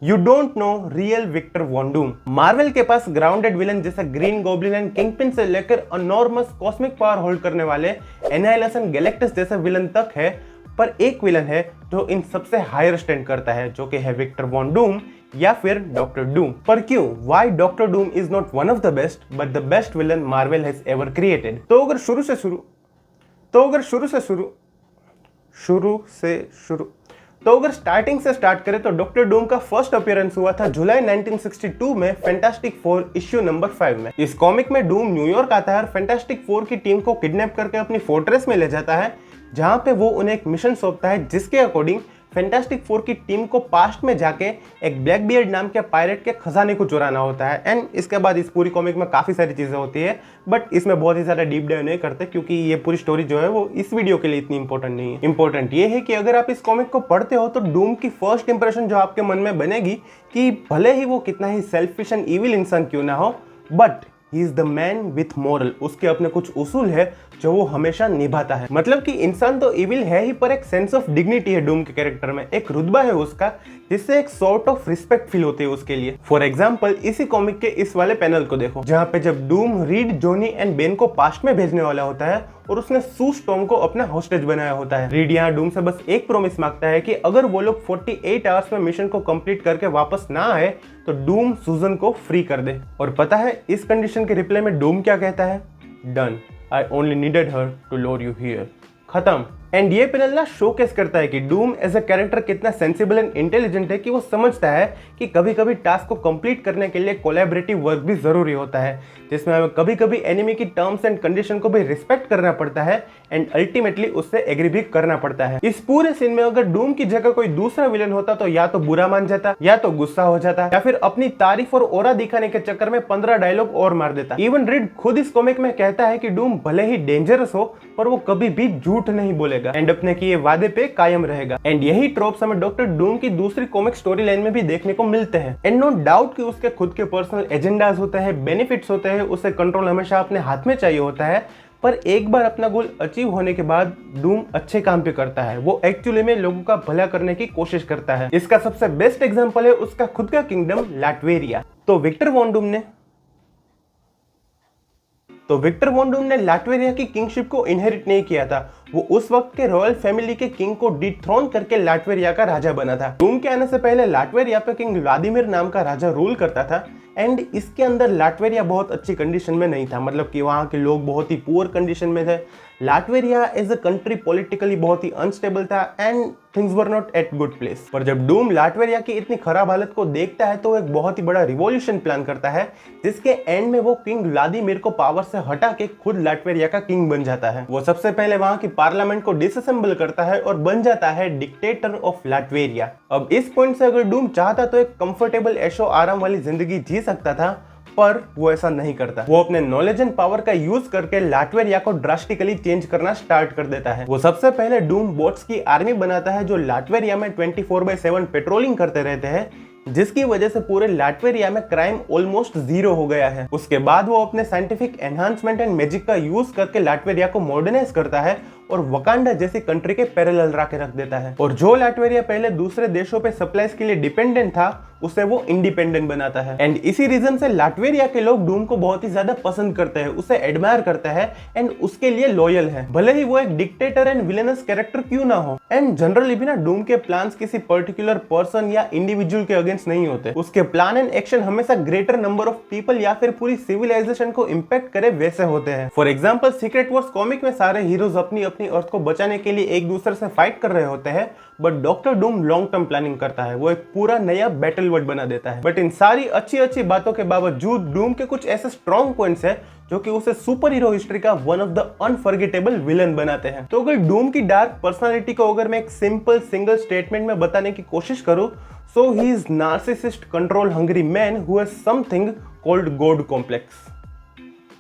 You don't know real Victor Von Doom. Marvel के पास grounded villain जैसे Green Goblin and Kingpin से लेकर अनॉर्मस कॉस्मिक पावर होल्ड करने वाले एनाइलेशन गैलेक्टस जैसे विलन तक है, पर एक विलन है जो इन सबसे हायर स्टैंड करता है, जो कि है विक्टर वॉन डूम या फिर डॉक्टर डूम। पर क्यों? Why Doctor Doom is not one of the best but the best villain Marvel has ever created. तो अगर स्टार्टिंग से स्टार्ट करें तो डॉक्टर डूम का फर्स्ट अपीयरेंस हुआ था जुलाई 1962 में फैंटास्टिक फोर इश्यू नंबर 5 में। इस कॉमिक में डूम न्यूयॉर्क आता है और फैंटास्टिक फोर की टीम को किडनैप करके अपनी फोर्ट्रेस में ले जाता है, जहां पे वो उन्हें एक मिशन सौंपता है जिसके अकॉर्डिंग फैंटास्टिक फोर की टीम को पास्ट में जाके एक ब्लैक बियर्ड नाम के पायरेट के खजाने को चुराना होता है। एंड इसके बाद इस पूरी कॉमिक में काफी सारी चीजें होती है, बट इसमें बहुत ही सारा डीप डाइव नहीं करते क्योंकि ये पूरी स्टोरी जो है वो इस वीडियो के लिए इतनी इंपॉर्टेंट नहीं है। इंपॉर्टेंट ये है कि अगर आप इस कॉमिक को पढ़ते हो तो डूम की फर्स्ट इंप्रेशन जो आपके मन में बनेगी कि भले ही वो कितना ही सेल्फिश एंड इविल इंसान क्यों ना हो, but he is the man with moral. उसके अपने कुछ उसूल है जो वो हमेशा निभाता है। मतलब कि इंसान तो इविल है ही, पर एक सेंस ऑफ डिग्निटी है डूम के कैरेक्टर में, एक रुतबा है उसका जिससे एक सॉर्ट ऑफ रिस्पेक्ट फील होती है उसके लिए। फॉर एग्जाम्पल इसी कॉमिक के इस वाले पैनल को देखो, जहाँ पे जब Doom read, Johnny and Ben को पास्ट में भेजने वाला होता है और उसने सू स्टॉर्म को अपना हॉस्टेज बनाया होता है। रीड यहाँ डूम से बस एक प्रॉमिस मांगता है कि अगर वो लोग 48 आवर्स में मिशन को कंप्लीट करके वापस ना आए तो डूम सूजन को फ्री कर दे। और पता है इस कंडीशन के रिप्लाई में डूम क्या कहता है? Done, I only needed her to lure you here. खत्म। एंड ये पैनल ना शोकेस करता है कि डूम एज अ कैरेक्टर कितना सेंसिबल एंड इंटेलिजेंट है कि वो समझता है कि कभी कभी टास्क को कंप्लीट करने के लिए कोलैबोरेटिव वर्क भी जरूरी होता है, जिसमें हमें कभी कभी एनिमी की टर्म्स एंड कंडीशन को भी रिस्पेक्ट करना पड़ता है एंड अल्टीमेटली उससे एग्री भी करना पड़ता है। इस पूरे सीन में अगर डूम की जगह कोई दूसरा विलन होता तो या तो बुरा मान जाता, या तो गुस्सा हो जाता, या फिर अपनी तारीफ और ओरा दिखाने के चक्कर में 15 डायलॉग और मार देता। इवन रीड खुद इस कॉमिक में कहता है कि डूम भले ही डेंजरस हो पर वो कभी भी झूठ नहीं बोलेगा एंड अपने किए वादे पे कायम रहेगा। एंड यही ट्रोप्स हमें डॉक्टर डूम की दूसरी कॉमिक स्टोरी लाइन में भी देखने को मिलते हैं। एंड नो डाउट कि उसके खुद के पर्सनल एजेंडाज होते हैं, बेनिफिट्स होते हैं, उसे कंट्रोल हमेशा अपने हाथ में चाहिए होता है, पर एक बार अपना गोल अचीव होने के बाद डूम अच्छे काम पे करता है। वो एक्चुअली में लोगों का भला करने की कोशिश करता है। इसका सबसे बेस्ट एग्जांपल है उसका खुद का किंगडम लाटवेरिया। तो विक्टर वॉन डूम ने लाटवेरिया की किंगशिप को इनहेरिट नहीं किया था। वो उस वक्त के रॉयल फैमिली के किंग को डिथ्रोन करके लाटवेरिया का राजा बना था। डूम के आने से पहले लाटवेरिया पे किंग व्लादिमीर नाम का राजा रूल करता था एंड इसके अंदर लाटवेरिया बहुत अच्छी कंडीशन में नहीं था। मतलब कि वहाँ के लोग बहुत ही पुअर कंडीशन में थे। लाटवेरिया एज अ कंट्री पॉलिटिकली बहुत ही अनस्टेबल था and things were not at good place. पर जब डूम लाटवेरिया की इतनी खराब हालत को देखता है तो एक बहुत ही बड़ा रिवॉल्यूशन प्लान करता है, जिसके एंड में वो किंग व्लादिमीर को पावर से हटा के खुद लाटवेरिया का किंग बन जाता है। वो सबसे पहले वहाँ की पार्लियामेंट को डिसअसेंबल करता है और बन जाता है डिक्टेटर ऑफ लाटवेरिया। अब इस पॉइंट से अगर डूम चाहता तो एक कंफर्टेबल ऐशो आराम वाली जिंदगी जी सकता था, पर वो ऐसा नहीं करता। वो अपने नॉलेज एंड पावर का यूज करके लाटवेरिया को ड्रास्टिकली चेंज करना स्टार्ट कर देता है। वो सबसे पहले डूम बोट्स की आर्मी बनाता है जो लाटवेरिया में 24/7 पेट्रोलिंग करते रहते हैं, जिसकी वजह से पूरे लाटवेरिया में क्राइम ऑलमोस्ट जीरो हो गया है। उसके बाद वो अपने साइंटिफिक एनहांसमेंट एंड मैजिक का यूज करके लाटवेरिया को मॉडर्नाइज करता है और वकांडा जैसी कंट्री के पैरेलल रख देता है। और जो लाटवेरिया पहले दूसरे देशों पे सप्लाईज के लिए डिपेंडेंट था उसे वो इंडिपेंडेंट बनाता है। एंड इसी रीजन से लाटवेरिया के लोग डूम को बहुत ही ज्यादा पसंद करते हैं, उसे एडमायर करते हैं एंड उसके लिए लॉयल है, भले ही वो एक डिक्टेटर एंड विलेनस कैरेक्टर क्यों ना हो। एंड जनरली भी ना डूम के प्लान्स किसी पर्टिकुलर पर्सन या इंडिविजुअल के अगेंस्ट नहीं होते। उसके प्लान एंड एक्शन हमेशा ग्रेटर नंबर ऑफ पीपल या फिर पूरी सिविलाइजेशन को इंपैक्ट करे वैसे होते हैं। For example secret Wars comic में सारे हीरोज अपनी अपनी अर्थ को बचाने के लिए एक दूसरे से फाइट कर रहे होते हैं, but doctor Doom long term planning करता है। वो एक पूरा नया बैटल वर्ल्ड बना देता है। बट इन सारी अच्छी अच्छी बातों के बावजूद डूम के कुछ ऐसे स्ट्रॉन्ग पॉइंट्स है जो कि उसे सुपर हीरो हिस्ट्री का one of the unforgettable villain बनाते हैं। तो अगर डूम की डार्क पर्सनालिटी को अगर मैं एक सिंपल सिंगल स्टेटमेंट में बताने की कोशिश करूं, so he is narcissist control hungry man who has something called god complex.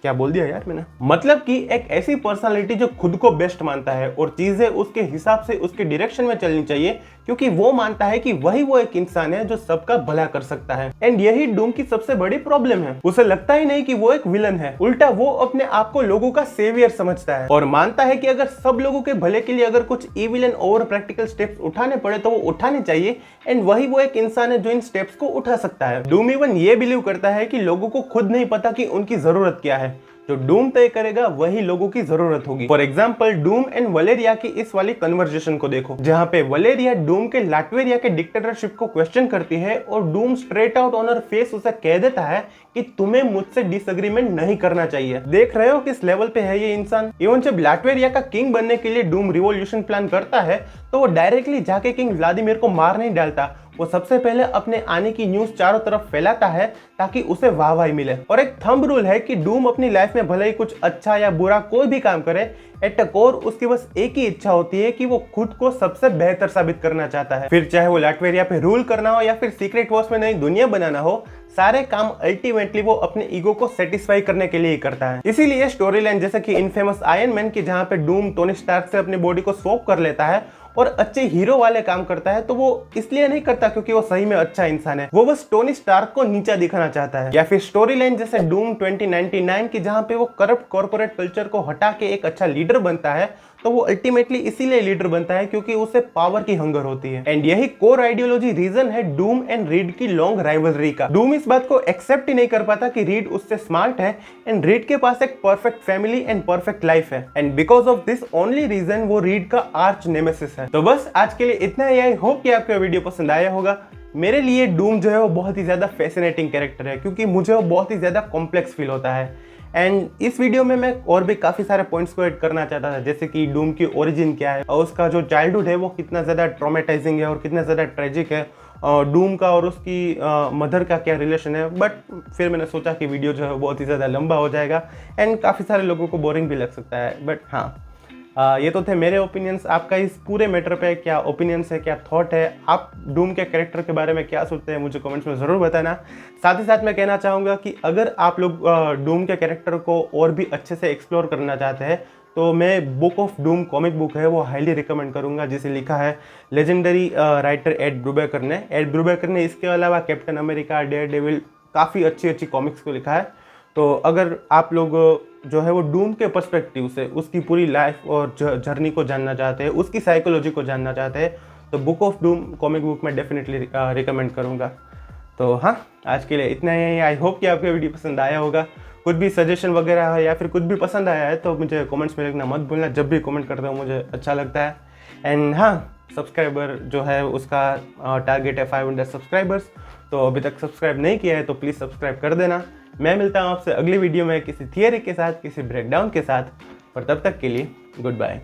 क्या बोल दिया यार मैंने? मतलब कि एक ऐसी पर्सनालिटी जो खुद को बेस्ट मानता है और चीजें उसके हिसाब से उसके डायरेक्शन में चलनी चाहिए, क्योंकि वो मानता है कि वही वो एक इंसान है जो सबका भला कर सकता है। एंड यही डूम की सबसे बड़ी प्रॉब्लम है, उसे लगता ही नहीं कि वो एक विलन है, उल्टा वो अपने आप को लोगों का सेवियर समझता है और मानता है कि अगर सब लोगों के भले के लिए अगर कुछ evil and over practical steps उठाने पड़े तो वो उठाने चाहिए। एंड वही वो एक इंसान है जो इन स्टेप्स को उठा सकता है। डूम इवन ये बिलीव करता है कि लोगों को खुद नहीं पता कि उनकी जरूरत क्या है, जो डूम तय करेगा वही लोगों की जरूरत होगी। फॉर एग्जाम्पल डूम एंड वलेरिया की इस वाली कन्वर्सेशन को देखो, जहां पे वलेरिया डूम के लाटवेरिया के डिक्टेटरशिप को क्वेश्चन करती है और Doom straight out on her face उसे कह देता है कि तुम्हें मुझसे डिसएग्रीमेंट नहीं करना चाहिए। देख रहे हो किस लेवल पे है ये इंसान। इवन जब लाटवेरिया का किंग बनने के लिए डूम रिवॉल्यूशन प्लान करता है तो वो डायरेक्टली जाके किंग व्लादिमीर को मार नहीं डालता, वो सबसे पहले अपने आने की न्यूज चारों तरफ फैलाता है ताकि उसे वाहवाही मिले। और एक थंब रूल है कि डूम अपनी लाइफ में भले ही कुछ अच्छा या बुरा कोई भी काम करे, एट अ कोर उसकी बस एक ही इच्छा होती है कि वो खुद को सबसे बेहतर साबित करना चाहता है। फिर चाहे वो लाटवेरिया पे रूल करना हो या फिर सीक्रेट वॉर्स में नई दुनिया बनाना हो, सारे काम अल्टीमेटली वो अपने ईगो को सेटिस्फाई करने के लिए ही करता है। इसीलिए स्टोरी लाइन जैसे कि इनफेमस आयरन मैन की, जहां पे डूम टोनी स्टार्क से अपनी बॉडी को स्वैप कर लेता है और अच्छे हीरो वाले काम करता है, तो वो इसलिए नहीं करता क्योंकि वो सही में अच्छा इंसान है, वो बस टोनी स्टार्क को नीचा दिखाना चाहता है। या फिर स्टोरी लाइन जैसे डूम 2099 की, जहां पे वो करप्ट कॉर्पोरेट कल्चर को हटा के एक अच्छा लीडर बनता है, तो वो अल्टीमेटली इसीलिए लीडर बनता है क्योंकि उसे पावर की हंगर होती है। एंड यही कोर आइडियोलॉजी रीजन है डूम एंड रीड की लॉन्ग राइवलरी का। डूम इस बात को एक्सेप्ट ही नहीं कर पाता कि रीड उससे स्मार्ट है एंड रीड के पास एक perfect family and perfect life है, and because of this only reason वो रीड का आर्च नेमेसिस है। तो बस आज के लिए इतना ही। आई होप कि आपको वीडियो पसंद आया होगा। मेरे लिए डूम जो है वो बहुत ही ज्यादा फैसिनेटिंग कैरेक्टर है क्योंकि मुझे वो बहुत ही ज्यादा कॉम्प्लेक्स फील होता है। एंड इस वीडियो में मैं और भी काफ़ी सारे पॉइंट्स को ऐड करना चाहता था, जैसे कि डूम की ओरिजिन क्या है और उसका जो चाइल्डहुड है वो कितना ज़्यादा ट्रॉमेटाइजिंग है और कितना ज़्यादा ट्रेजिक है, डूम का और उसकी मदर का क्या रिलेशन है। बट फिर मैंने सोचा कि वीडियो जो है बहुत ही ज़्यादा लंबा हो जाएगा एंड काफ़ी सारे लोगों को बोरिंग भी लग सकता है। बट हाँ, ये तो थे मेरे ओपिनियंस। आपका इस पूरे मैटर पे क्या ओपिनियंस है, क्या थॉट है, आप डूम के कैरेक्टर के बारे में क्या सोचते हैं, मुझे कमेंट्स में ज़रूर बताना। साथ ही साथ मैं कहना चाहूँगा कि अगर आप लोग डूम के कैरेक्टर को और भी अच्छे से एक्सप्लोर करना चाहते हैं तो मैं book of doom comic book है वो हाईली रिकमेंड करूँगा, जिसे लिखा है लेजेंडरी राइटर एड ब्रूबेकर ने। एड ब्रूबेकर ने इसके अलावा कैप्टन अमेरिका, डेयरडेविल, काफ़ी अच्छी अच्छी कॉमिक्स को लिखा है। तो अगर आप लोग जो है वो डूम के पर्सपेक्टिव से उसकी पूरी लाइफ और जर्नी को जानना चाहते हैं, उसकी साइकोलॉजी को जानना चाहते हैं, तो book of doom comic book में डेफिनेटली रिकमेंड करूँगा। तो हाँ, आज के लिए इतना ही। आई होप कि आपको वीडियो पसंद आया होगा। कुछ भी सजेशन वगैरह है या फिर कुछ भी पसंद आया है तो मुझे कमेंट्स में लिखना मत भूलना। जब भी कमेंट करते हो मुझे अच्छा लगता है। एंड हाँ, सब्सक्राइबर जो है उसका टारगेट है 500 सब्सक्राइबर्स, तो अभी तक सब्सक्राइब नहीं किया है तो प्लीज़ सब्सक्राइब कर देना। मैं मिलता हूँ आपसे अगली वीडियो में किसी थियरी के साथ, किसी ब्रेकडाउन के साथ, पर तब तक के लिए गुड बाय।